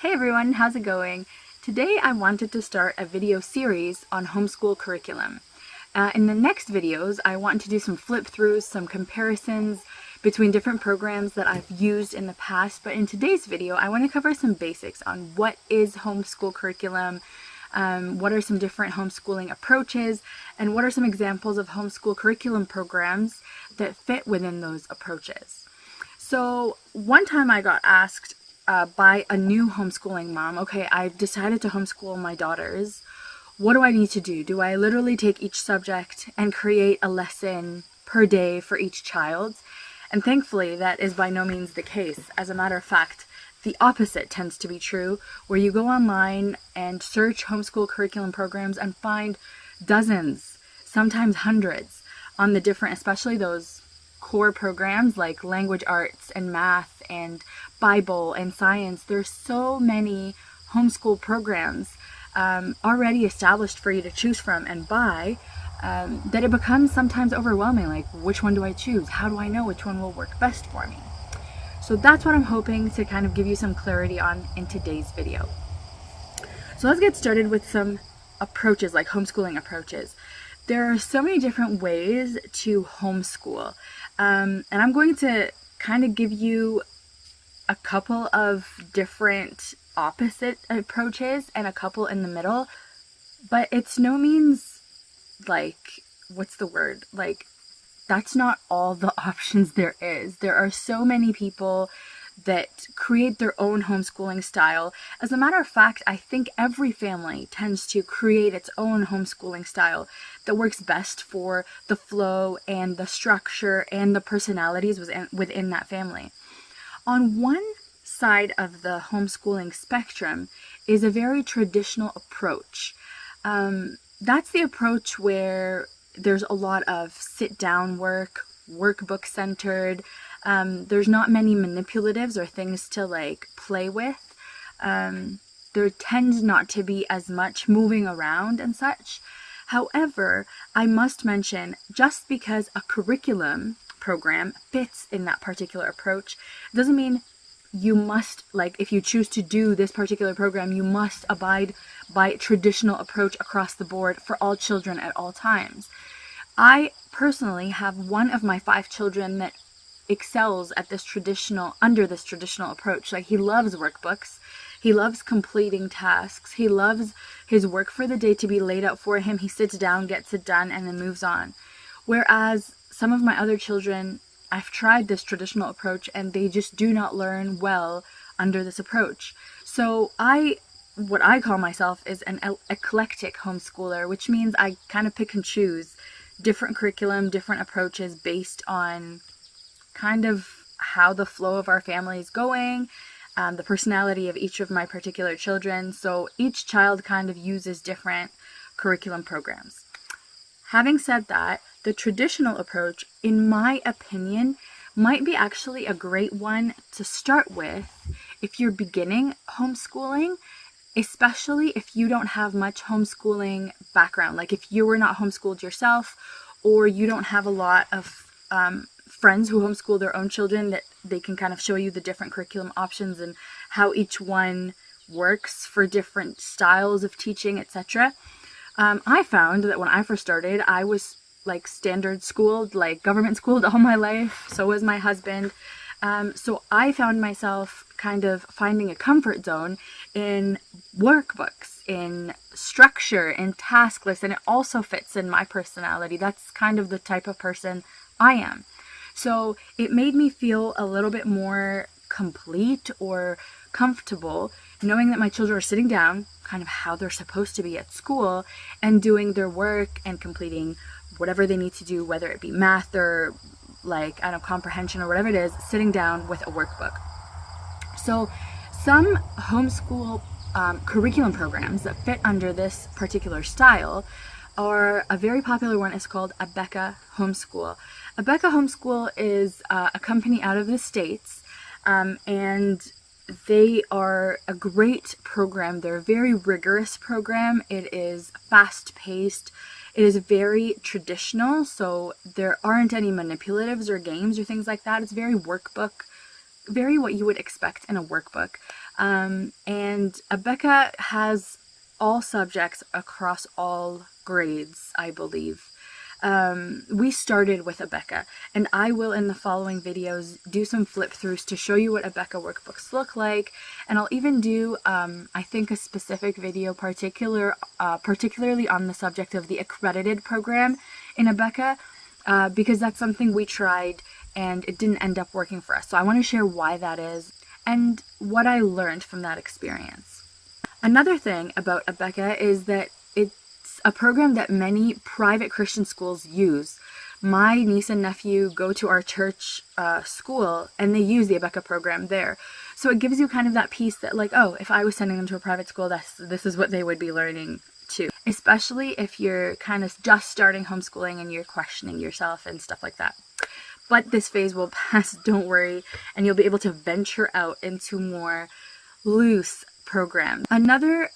Hey everyone, how's it going? Today I wanted to start a video series on homeschool curriculum. In the next videos, I want to do some flip-throughs, some comparisons between different programs that I've used in the past, but in today's video I want to cover some basics on what is homeschool curriculum, what are some different homeschooling approaches, and what are some examples of homeschool curriculum programs that fit within those approaches. So one time I got asked by a new homeschooling mom, okay, I've decided to homeschool my daughters. What do I need to do? Do I literally take each subject and create a lesson per day for each child? And thankfully, that is by no means the case. As a matter of fact, the opposite tends to be true, where you go online and search homeschool curriculum programs and find dozens, sometimes hundreds, on the different, especially those core programs like language arts and math and Bible and science. There's so many homeschool programs already established for you to choose from and buy that it becomes sometimes overwhelming. Like, which one do I choose? How do I know which one will work best for me? So that's what I'm hoping to kind of give you some clarity on in today's video. So let's get started with some approaches, like homeschooling approaches. There are so many different ways to homeschool, and I'm going to kind of give you a couple of different opposite approaches and a couple in the middle, but it's no means like, what's the word? Like, that's not all the options there is. There are so many people that create their own homeschooling style. As a matter of fact, I think every family tends to create its own homeschooling style that works best for the flow and the structure and the personalities within that family. On one side of the homeschooling spectrum is a very traditional approach. That's the approach where there's a lot of sit-down work, workbook centered. There's not many manipulatives or things to like play with. There tends not to be as much moving around and such. However, I must mention, just because a curriculum program fits in that particular approach doesn't mean you must, like, if you choose to do this particular program, you must abide by traditional approach across the board for all children at all times. I personally have one of my 5 children that excels at under this traditional approach. Like, he loves workbooks, he loves completing tasks, he loves his work for the day to be laid out for him. He sits down, gets it done, and then moves on. Whereas some of my other children, I've tried this traditional approach and they just do not learn well under this approach. So what I call myself is an eclectic homeschooler, which means I kind of pick and choose different curriculum, different approaches based on kind of how the flow of our family is going, the personality of each of my particular children. So each child kind of uses different curriculum programs. Having said that, the traditional approach, in my opinion, might be actually a great one to start with if you're beginning homeschooling, especially if you don't have much homeschooling background. Like, if you were not homeschooled yourself, or you don't have a lot of friends who homeschool their own children that they can kind of show you the different curriculum options and how each one works for different styles of teaching, etc. I found that when I first started, I was like standard schooled, like government schooled all my life. So was my husband. So I found myself kind of finding a comfort zone in workbooks, in structure, in task lists, and it also fits in my personality. That's kind of the type of person I am. So it made me feel a little bit more complete or comfortable knowing that my children are sitting down, kind of how they're supposed to be at school, and doing their work and completing whatever they need to do, whether it be math or like, I don't know, comprehension or whatever it is, sitting down with a workbook. So some homeschool curriculum programs that fit under this particular style are, a very popular one is called Abeka Homeschool. Abeka Homeschool is a company out of the States, and they are a great program. They're a very rigorous program. It is fast-paced. It is very traditional, so there aren't any manipulatives or games or things like that. It's very workbook, very what you would expect in a workbook. And Abeka has all subjects across all grades, I believe. We started with Abeka, and I will in the following videos do some flip throughs to show you what Abeka workbooks look like, and I'll even do I think a specific video particularly on the subject of the accredited program in Abeka, because that's something we tried and it didn't end up working for us. So I want to share why that is and what I learned from that experience. Another thing about Abeka is that it's a program that many private Christian schools use. My niece and nephew go to our church school and they use the Abeka program there. So it gives you kind of that piece that like, oh, if I was sending them to a private school, this is what they would be learning too. Especially if you're kind of just starting homeschooling and you're questioning yourself and stuff like that. But this phase will pass, don't worry, and you'll be able to venture out into more loose programs. Another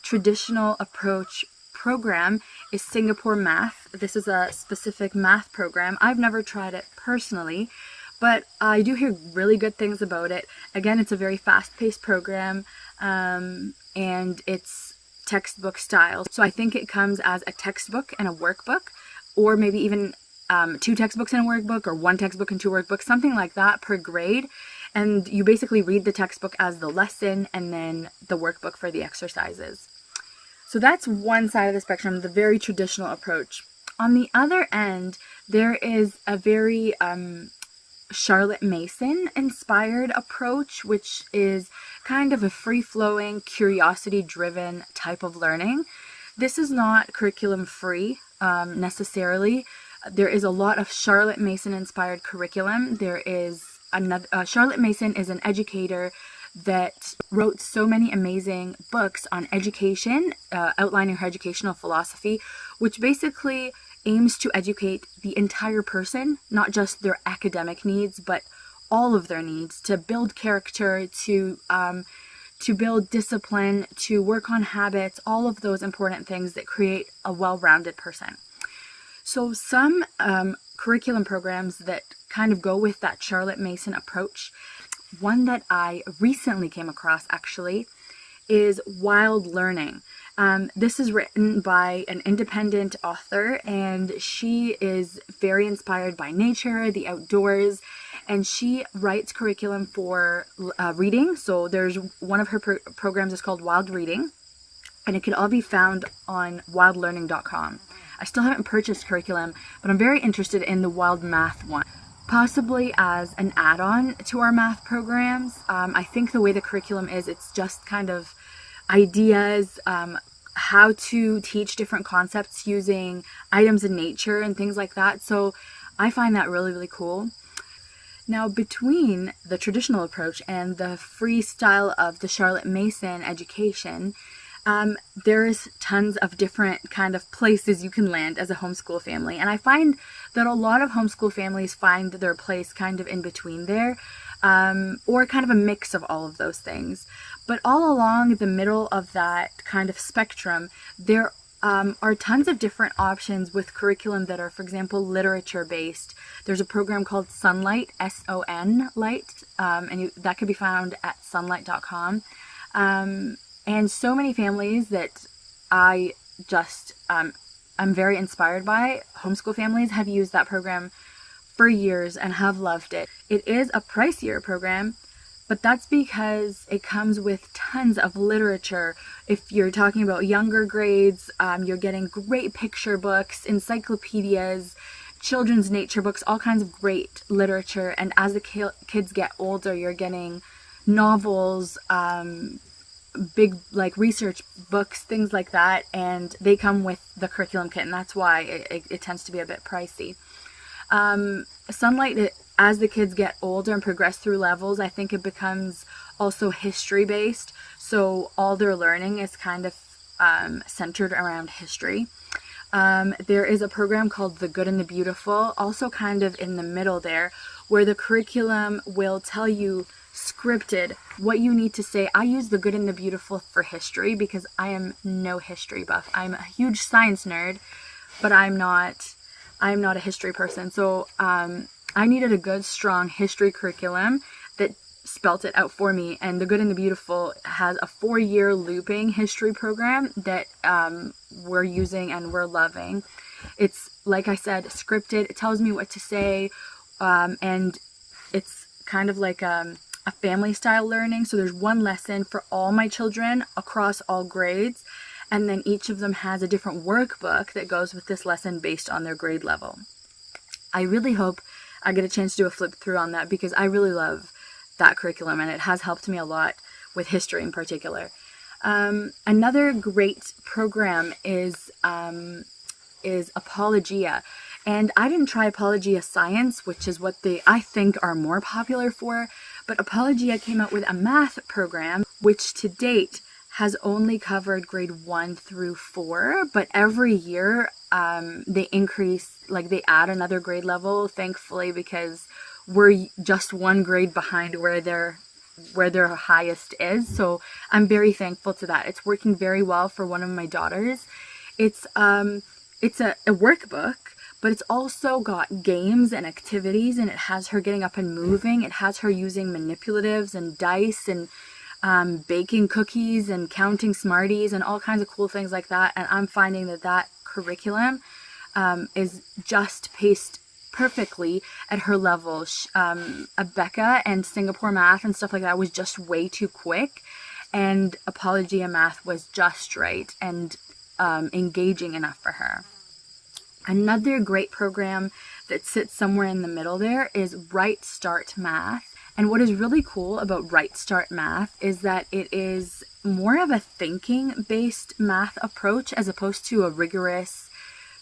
traditional approach program is Singapore Math. This is a specific math program. I've never tried it personally, but I do hear really good things about it. Again, it's a very fast-paced program, and it's textbook style. So I think it comes as a textbook and a workbook, or maybe even 2 textbooks and a workbook, or 1 textbook and 2 workbooks, something like that per grade. And you basically read the textbook as the lesson and then the workbook for the exercises. So that's one side of the spectrum, the very traditional approach. On the other end, there is a very Charlotte Mason inspired approach, which is kind of a free-flowing, curiosity-driven type of learning. This is not curriculum free necessarily. There is a lot of Charlotte Mason inspired curriculum. There is another, Charlotte Mason is an educator that wrote so many amazing books on education, outlining her educational philosophy, which basically aims to educate the entire person, not just their academic needs, but all of their needs, to build character, to build discipline, to work on habits, all of those important things that create a well-rounded person. So some curriculum programs that kind of go with that Charlotte Mason approach, one that I recently came across actually is Wild Learning. This is written by an independent author, and she is very inspired by nature, the outdoors, and she writes curriculum for reading. So there's one of her programs is called Wild Reading, and it can all be found on wildlearning.com. I still haven't purchased curriculum, but I'm very interested in the Wild Math one, possibly as an add-on to our math programs. I think the way the curriculum is, it's just kind of ideas, how to teach different concepts using items in nature and things like that. So I find that really, really cool. Now, between the traditional approach and the freestyle of the Charlotte Mason education, there's tons of different kind of places you can land as a homeschool family. And I find that a lot of homeschool families find their place kind of in between there, or kind of a mix of all of those things. But all along the middle of that kind of spectrum, there are tons of different options with curriculum that are, for example, literature based. There's a program called Sunlight, S-O-N Light, and that could be found at sunlight.com. And so many families that I just I'm very inspired by, homeschool families, have used that program for years and have loved it. It is a pricier program, but that's because it comes with tons of literature. If you're talking about younger grades, you're getting great picture books, encyclopedias, children's nature books, all kinds of great literature. And as the kids get older, you're getting novels, big like research books, things like that, and they come with the curriculum kit, and that's why it tends to be a bit pricey. Sunlight, as the kids get older and progress through levels, I think it becomes also history based, so all their learning is kind of centered around history. There is a program called The Good and the Beautiful, also kind of in the middle there, where the curriculum will tell you scripted what you need to say. I use The Good and the Beautiful for history because I am no history buff. I'm a huge science nerd, but I'm not a history person. So I needed a good, strong history curriculum that spelt it out for me. And The Good and the Beautiful has a 4-year looping history program that we're using and we're loving. It's, like I said, scripted. It tells me what to say, and it's kind of like a family style learning. So there's one lesson for all my children across all grades, and then each of them has a different workbook that goes with this lesson based on their grade level. I really hope I get a chance to do a flip through on that, because I really love that curriculum and it has helped me a lot with history in particular. Another great program is Apologia. And I didn't try Apologia Science, which is what I think are more popular for, but Apologia came out with a math program, which to date has only covered grade 1 through 4, but every year they increase, like they add another grade level, thankfully, because we're just one grade behind where their highest is. So I'm very thankful to that. It's working very well for one of my daughters. It's a workbook, but it's also got games and activities, and it has her getting up and moving. It has her using manipulatives and dice and baking cookies and counting Smarties and all kinds of cool things like that. And I'm finding that curriculum is just paced perfectly at her level. Becca and Singapore math and stuff like that was just way too quick, and Apologia math was just right and engaging enough for her. Another great program that sits somewhere in the middle there is Right Start Math. And what is really cool about Right Start Math is that it is more of a thinking-based math approach as opposed to a rigorous,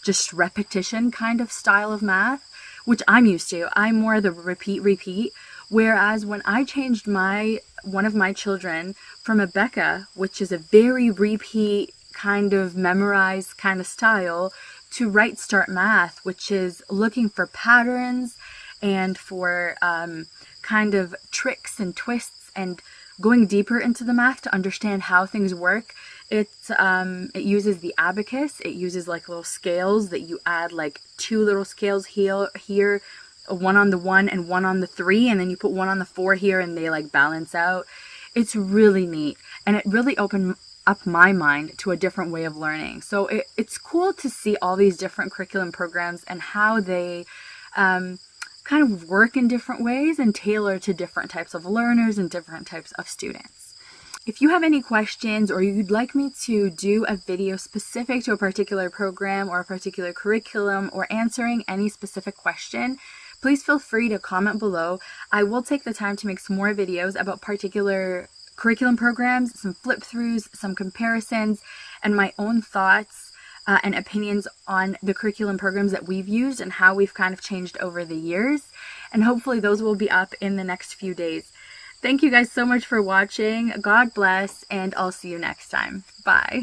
just repetition kind of style of math, which I'm used to. I'm more the repeat. Whereas when I changed one of my children from a Becca, which is a very repeat kind of memorized kind of style, to Right Start Math, which is looking for patterns and for kind of tricks and twists and going deeper into the math to understand how things work. It uses the abacus. It uses like little scales that you add, like 2 little scales here, one on the 1 and one on the 3, and then you put one on the 4 here, and they like balance out. It's really neat, and it really opened up my mind to a different way of learning. So it's cool to see all these different curriculum programs and how they kind of work in different ways and tailor to different types of learners and different types of students. If you have any questions, or you'd like me to do a video specific to a particular program or a particular curriculum, or answering any specific question, please feel free to comment below. I will take the time to make some more videos about particular curriculum programs, some flip-throughs, some comparisons, and my own thoughts and opinions on the curriculum programs that we've used and how we've kind of changed over the years. And hopefully those will be up in the next few days. Thank you guys so much for watching. God bless, and I'll see you next time. Bye.